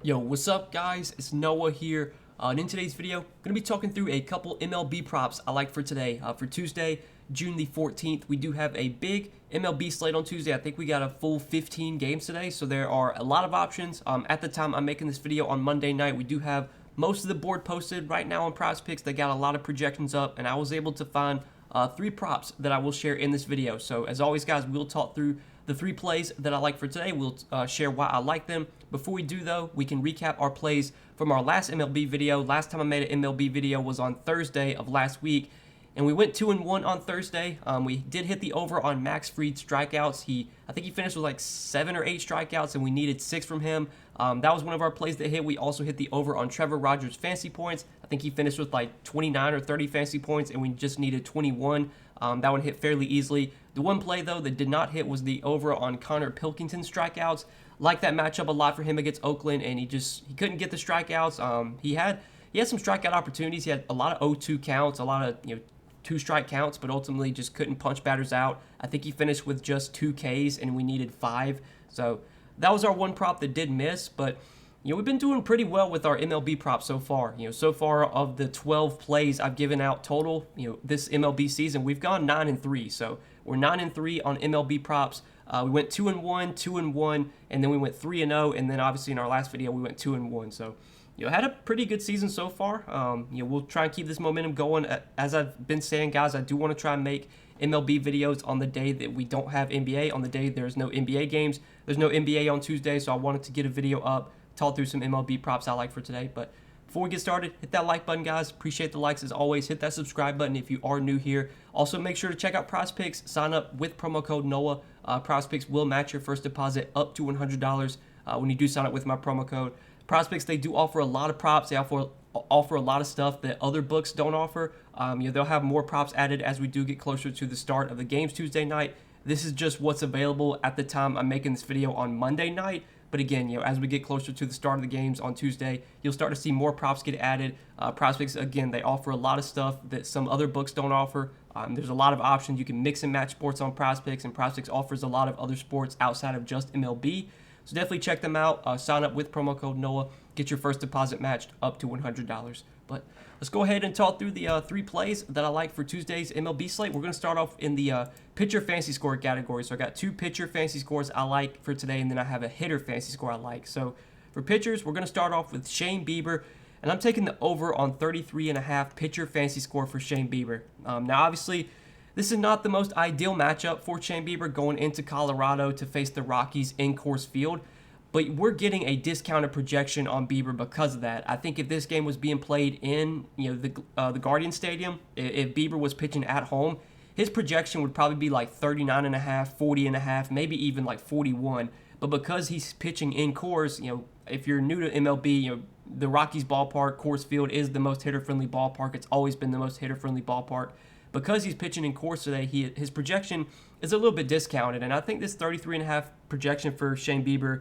Yo, what's up guys? It's Noah here. And in today's video, I'm going to be talking through a couple MLB props I like for today. For Tuesday, June the 14th, we do have a big MLB slate on Tuesday. I think we got a full 15 games today, so there are a lot of options. At the time I'm making this video on Monday night, we do have most of the board posted right now on Prizepicks. They got a lot of projections up, and I was able to find 3 props that I will share in this video. So as always guys, we'll talk through the 3 plays that I like for today. We'll share why I like them. Before we do though, we can recap our plays from our last MLB video. Last time I made an MLB video was on Thursday of last week, and we went 2-1 on Thursday. We did hit the over on Max Fried's strikeouts. I think he finished with like 7 or 8 strikeouts, and we needed 6 from him. That was one of our plays that hit. We also hit the over on Trevor Rogers' fantasy points. I think he finished with like 29 or 30 fantasy points, and we just needed 21. That one hit fairly easily. The one play, though, that did not hit was the over on Connor Pilkington's strikeouts. Like that matchup a lot for him against Oakland, and he couldn't get the strikeouts. He had some strikeout opportunities. He had a lot of 0-2 counts, a lot of 2-strike counts, but ultimately just couldn't punch batters out. I think he finished with just 2 Ks, and we needed 5. So that was our one prop that did miss, but we've been doing pretty well with our MLB props so far. So far of the 12 plays I've given out total, this MLB season, we've gone 9-3. So we're 9-3 on MLB props. We went 2-1, 2-1, and then we went 3-0, and then obviously in our last video we went 2-1. So had a pretty good season so far. We'll try and keep this momentum going. As I've been saying, guys, I do want to try and make MLB videos on the day that we don't have NBA, on the day there's no NBA games. There's no NBA on Tuesday, so I wanted to get a video up, talk through some MLB props I like for today. But before we get started, hit that like button, guys. Appreciate the likes as always. Hit that subscribe button if you are new here. Also, make sure to check out Prizepicks. Sign up with promo code NOAH. Prizepicks will match your first deposit up to $100 when you do sign up with my promo code. Prizepicks, they do offer a lot of props. They offer a lot of stuff that other books don't offer. They'll have more props added as we do get closer to the start of the games Tuesday night. This is just what's available at the time I'm making this video on Monday night. But again, as we get closer to the start of the games on Tuesday, you'll start to see more props get added. Prizepicks, again, they offer a lot of stuff that some other books don't offer. There's a lot of options. You can mix and match sports on Prizepicks, and Prizepicks offers a lot of other sports outside of just MLB. So definitely check them out. Sign up with promo code NOAH. Get your first deposit matched up to $100. But let's go ahead and talk through the 3 plays that I like for Tuesday's MLB slate. We're going to start off in the pitcher fantasy score category. So I got 2 pitcher fantasy scores I like for today, and then I have a hitter fantasy score I like. So for pitchers, we're going to start off with Shane Bieber, and I'm taking the over on 33.5 pitcher fantasy score for Shane Bieber. Now, obviously, this is not the most ideal matchup for Shane Bieber going into Colorado to face the Rockies in Coors Field, but we're getting a discounted projection on Bieber because of that. I think if this game was being played in the Guardian Stadium, if Bieber was pitching at home, his projection would probably be like 39.5, 40.5, maybe even like 41. But because he's pitching in Coors, if you're new to MLB, the Rockies ballpark, Coors Field, is the most hitter-friendly ballpark. It's always been the most hitter-friendly ballpark. Because he's pitching in Coors today, his projection is a little bit discounted, and I think this 33.5 projection for Shane Bieber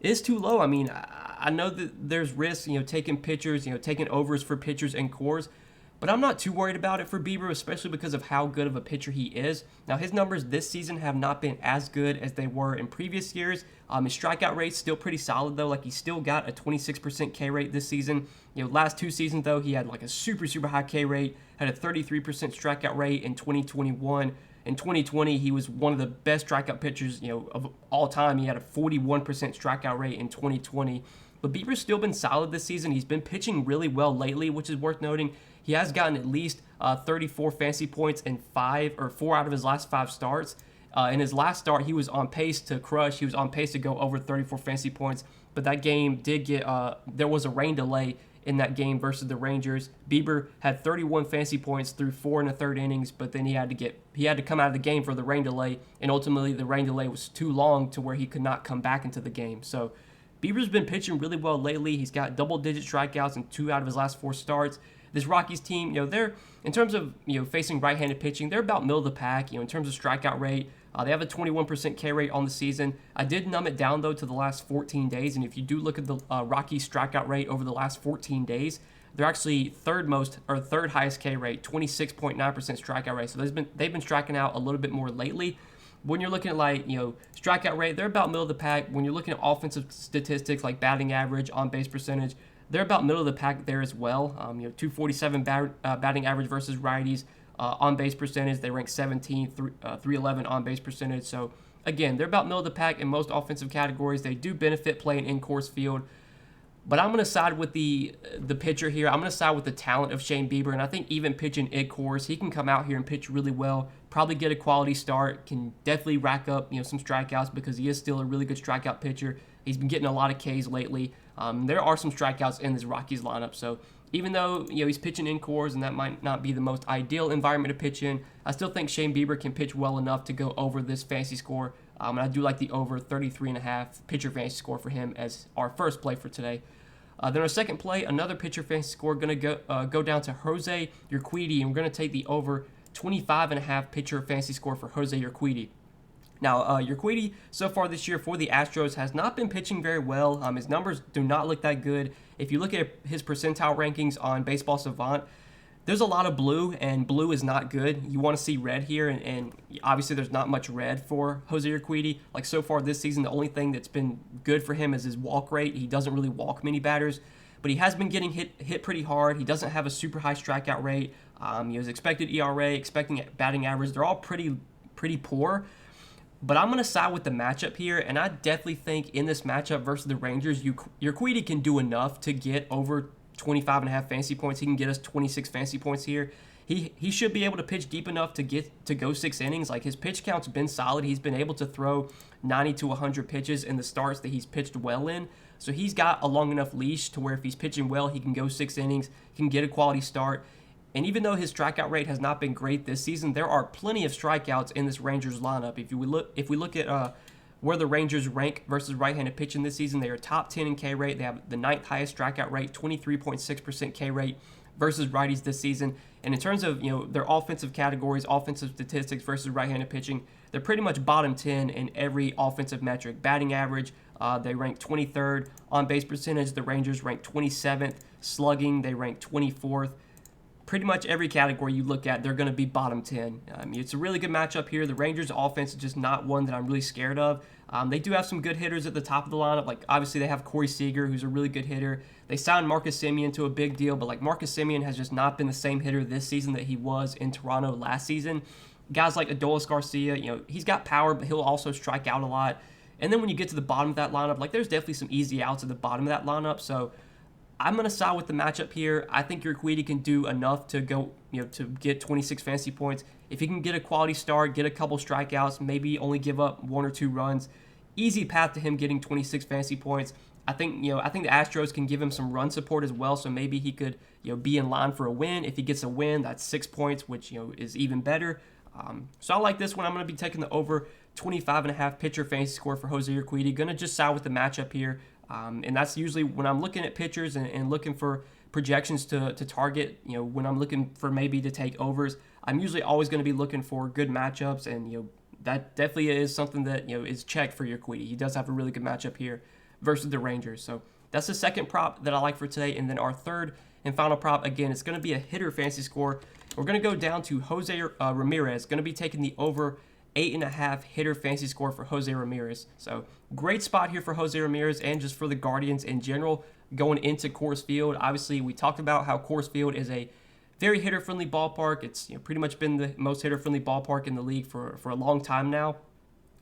is too low. I mean, I know that there's risks, taking pitchers, taking overs for pitchers in Coors, but I'm not too worried about it for Bieber, especially because of how good of a pitcher he is. Now, his numbers this season have not been as good as they were in previous years. His strikeout rate's still pretty solid, though. Like, he's still got a 26% K rate this season. Last 2 seasons, though, he had like a super, super high K rate, had a 33% strikeout rate in 2021. In 2020, he was one of the best strikeout pitchers, of all time. He had a 41% strikeout rate in 2020. But Bieber's still been solid this season. He's been pitching really well lately, which is worth noting. He has gotten at least 34 fantasy points in 4 out of his last 5 starts. In his last start, he was on pace to crush. He was on pace to go over 34 fantasy points. But that game did get, there was a rain delay in that game versus the Rangers. Bieber had 31 fantasy points through 4 1/3 innings, but then he had to come out of the game for the rain delay, and ultimately the rain delay was too long to where he could not come back into the game. So Bieber's been pitching really well lately. He's got double-digit strikeouts in 2 out of his last 4 starts. This Rockies team, they're, in terms of facing right-handed pitching, they're about middle of the pack. In terms of strikeout rate, they have a 21% K rate on the season. I did numb it down though to the last 14 days, and if you do look at the Rockies strikeout rate over the last 14 days, they're actually third highest K rate, 26.9% strikeout rate. So they've been striking out a little bit more lately. when you're looking at strikeout rate, they're about middle of the pack. When you're looking at offensive statistics like batting average, on base percentage, they're about middle of the pack there as well. 247 batting average versus righties. On base percentage, they rank 17th, 311 on base percentage. So again, they're about middle of the pack in most offensive categories. They do benefit playing in Coors Field. But I'm going to side with the pitcher here. I'm going to side with the talent of Shane Bieber, and I think even pitching at Coors, he can come out here and pitch really well, probably get a quality start, can definitely rack up some strikeouts because he is still a really good strikeout pitcher. He's been getting a lot of Ks lately. There are some strikeouts in this Rockies lineup, so even though he's pitching in Coors and that might not be the most ideal environment to pitch in, I still think Shane Bieber can pitch well enough to go over this fantasy score. And I do like the over 33.5 pitcher fantasy score for him as our first play for today. Then our second play, another pitcher fantasy score, going to go down to Jose Urquidy, and we're going to take the over 25.5 pitcher fantasy score for Jose Urquidy. Now, Urquidy so far this year for the Astros has not been pitching very well. His numbers do not look that good. If you look at his percentile rankings on Baseball Savant, there's a lot of blue, and blue is not good. You want to see red here, and obviously there's not much red for Jose Urquidy. Like so far this season, the only thing that's been good for him is his walk rate. He doesn't really walk many batters, but he has been getting hit pretty hard. He doesn't have a super high strikeout rate. His expected ERA, expecting batting average, they're all pretty poor. But I'm going to side with the matchup here, and I definitely think in this matchup versus the Rangers, Urquidy can do enough to get over 25.5 fantasy points. He can get us 26 fantasy points here. He should be able to pitch deep enough to go 6 innings. Like, his pitch count's been solid. He's been able to throw 90 to 100 pitches in the starts that he's pitched well in. So he's got a long enough leash to where if he's pitching well, he can go 6 innings, he can get a quality start. And even though his strikeout rate has not been great this season, there are plenty of strikeouts in this Rangers lineup. If we look at where the Rangers rank versus right-handed pitching this season, they are top 10 in K rate. They have the 9th highest strikeout rate, 23.6% K rate versus righties this season. And in terms of their offensive categories, offensive statistics versus right-handed pitching, they're pretty much bottom 10 in every offensive metric. Batting average, they rank 23rd. On base percentage, the Rangers rank 27th. Slugging, they rank 24th. Pretty much every category you look at, they're going to be bottom 10. It's a really good matchup here. The Rangers' offense is just not one that I'm really scared of. They do have some good hitters at the top of the lineup. Like, obviously, they have Corey Seager, who's a really good hitter. They signed Marcus Semien to a big deal, but Marcus Semien has just not been the same hitter this season that he was in Toronto last season. Guys like Adolis Garcia, he's got power, but he'll also strike out a lot. And then when you get to the bottom of that lineup, there's definitely some easy outs at the bottom of that lineup. So I'm going to side with the matchup here. I think Urquidy can do enough to go, to get 26 fantasy points. If he can get a quality start, get a couple strikeouts, maybe only give up 1 or 2 runs, easy path to him getting 26 fantasy points. I think the Astros can give him some run support as well, so maybe he could, be in line for a win. If he gets a win, that's 6 points, which, is even better. So I like this one. I'm going to be taking the over 25.5 pitcher fantasy score for Jose Urquidy. Going to just side with the matchup here. And that's usually when I'm looking at pitchers and looking for projections to target, when I'm looking for maybe to take overs, I'm usually always going to be looking for good matchups. And, that definitely is something that, is checked for Urquidy. He does have a really good matchup here versus the Rangers. So that's the second prop that I like for today. And then our third and final prop, again, it's going to be a hitter fantasy score. We're going to go down to Jose Ramirez, going to be taking the over 8.5 hitter fantasy score for Jose Ramirez. So great spot here for Jose Ramirez and just for the Guardians in general going into Coors Field. Obviously, we talked about how Coors Field is a very hitter-friendly ballpark. It's pretty much been the most hitter-friendly ballpark in the league for a long time now.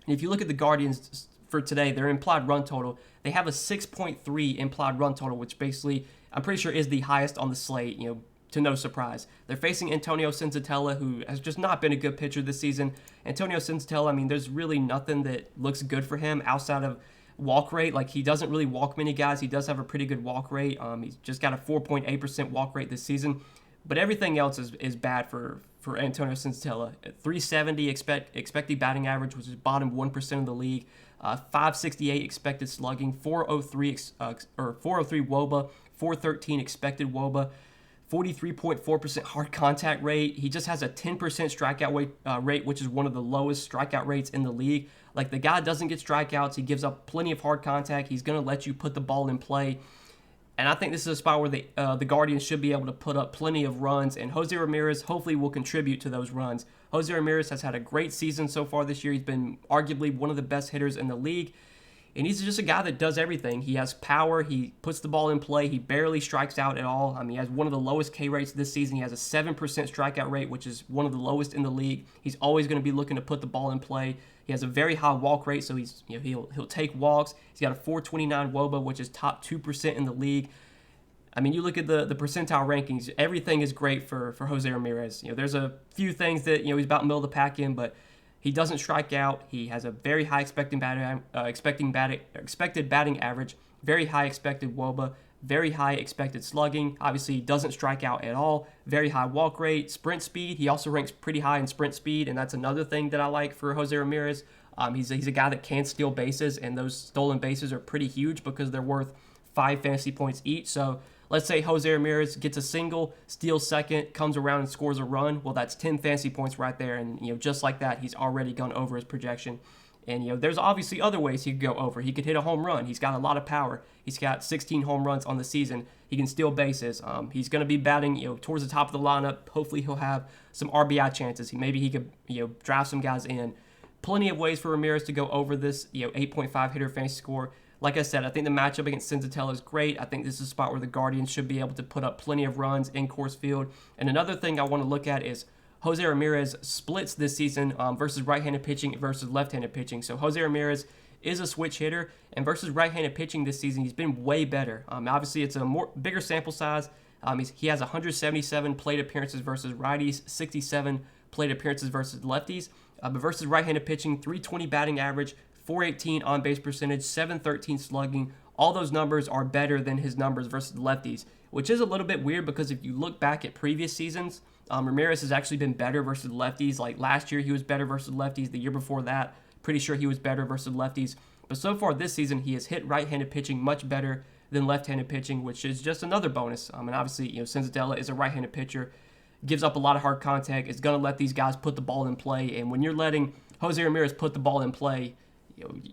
And if you look at the Guardians for today, their implied run total, they have a 6.3 implied run total, which basically I'm pretty sure is the highest on the slate, to no surprise. They're facing Antonio Senzatella, who has just not been a good pitcher this season. Antonio Senzatella, there's really nothing that looks good for him outside of walk rate. He doesn't really walk many guys. He does have a pretty good walk rate. He's just got a 4.8% walk rate this season. But everything else is bad for Antonio Senzatella. 370 expected batting average, which is bottom 1% of the league. 568 expected slugging, 403 WOBA, 413 expected WOBA. 43.4% hard contact rate. He just has a 10% strikeout rate, which is one of the lowest strikeout rates in the league. The guy doesn't get strikeouts. He gives up plenty of hard contact. He's going to let you put the ball in play. And I think this is a spot where the Guardians should be able to put up plenty of runs, and Jose Ramirez hopefully will contribute to those runs. Jose Ramirez has had a great season so far this year. He's been arguably one of the best hitters in the league, and he's just a guy that does everything. He has power. He puts the ball in play. He barely strikes out at all. I mean, he has one of the lowest K rates this season. He has a 7% strikeout rate, which is one of the lowest in the league. He's always going to be looking to put the ball in play. He has a very high walk rate, so he'll take walks. He's got a 429 WOBA, which is top 2% in the league. I mean, you look at the percentile rankings, everything is great for Jose Ramirez. There's a few things that, he's about middle of the pack in, but he doesn't strike out. He has a very high expected batting average, very high expected WOBA, very high expected slugging. Obviously, he doesn't strike out at all. Very high walk rate, sprint speed. He also ranks pretty high in sprint speed, and that's another thing that I like for Jose Ramirez. He's a guy that can steal bases, and those stolen bases are pretty huge because they're worth 5 fantasy points each. So let's say Jose Ramirez gets a single, steals second, comes around and scores a run. Well, that's 10 fantasy points right there. And, just like that, he's already gone over his projection. And, there's obviously other ways he could go over. He could hit a home run. He's got a lot of power. He's got 16 home runs on the season. He can steal bases. He's going to be batting, towards the top of the lineup. Hopefully he'll have some RBI chances. Maybe he could, draft some guys in. Plenty of ways for Ramirez to go over this, 8.5 hitter fantasy score. Like I said, I think the matchup against Senzatella is great. I think this is a spot where the Guardians should be able to put up plenty of runs in Coors Field. And another thing I want to look at is Jose Ramirez splits this season versus right-handed pitching versus left-handed pitching. So Jose Ramirez is a switch hitter, and versus right-handed pitching this season, he's been way better. Obviously, it's a bigger sample size. He has 177 plate appearances versus righties, 67 plate appearances versus lefties. But versus right-handed pitching, 320 batting average, 418 on-base percentage, 713 slugging. All those numbers are better than his numbers versus lefties, which is a little bit weird because if you look back at previous seasons, Ramirez has actually been better versus lefties. Like last year, he was better versus lefties. The year before that, pretty sure he was better versus lefties. But so far this season, he has hit right-handed pitching much better than left-handed pitching, which is just another bonus. And obviously, Senzatella is a right-handed pitcher, gives up a lot of hard contact, is going to let these guys put the ball in play. And when you're letting Jose Ramirez put the ball in play,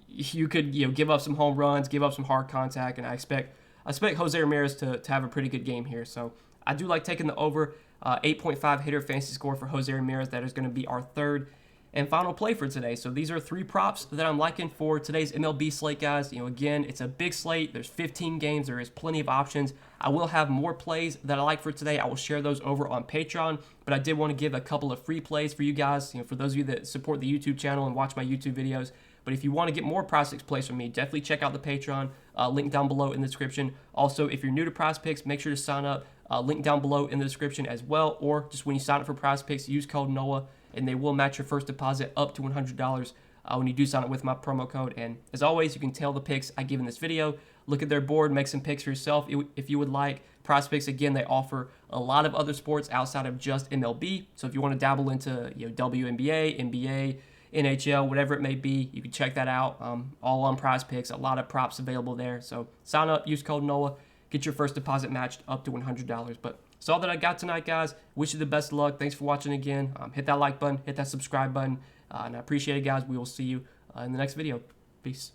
you could give up some home runs, give up some hard contact, and I expect Jose Ramirez to have a pretty good game here. So I do like taking the over 8.5 hitter fantasy score for Jose Ramirez. That is going to be our third and final play for today. So these are 3 props that I'm liking for today's MLB slate, guys. Again, it's a big slate. There's 15 games. There is plenty of options. I will have more plays that I like for today. I will share those over on Patreon, but I did want to give a couple of free plays for you guys, for those of you that support the YouTube channel and watch my YouTube videos. But if you want to get more Prizepicks plays from me, definitely check out the Patreon, link down below in the description. Also, if you're new to Prizepicks, make sure to sign up, link down below in the description as well. Or just when you sign up for Prizepicks, use code NOAH, and they will match your first deposit up to $100 when you do sign up with my promo code. And as always, you can tail the picks I give in this video. Look at their board, make some picks for yourself if you would like. Prizepicks, again, they offer a lot of other sports outside of just MLB. So if you want to dabble into WNBA, NBA, NHL, whatever it may be, you can check that out. All on Prizepicks, a lot of props available there. So sign up, use code NOAH, get your first deposit matched up to $100. But that's all that I got tonight, guys. Wish you the best of luck. Thanks for watching again. Hit that like button, hit that subscribe button, and I appreciate it, guys. We will see you in the next video. Peace.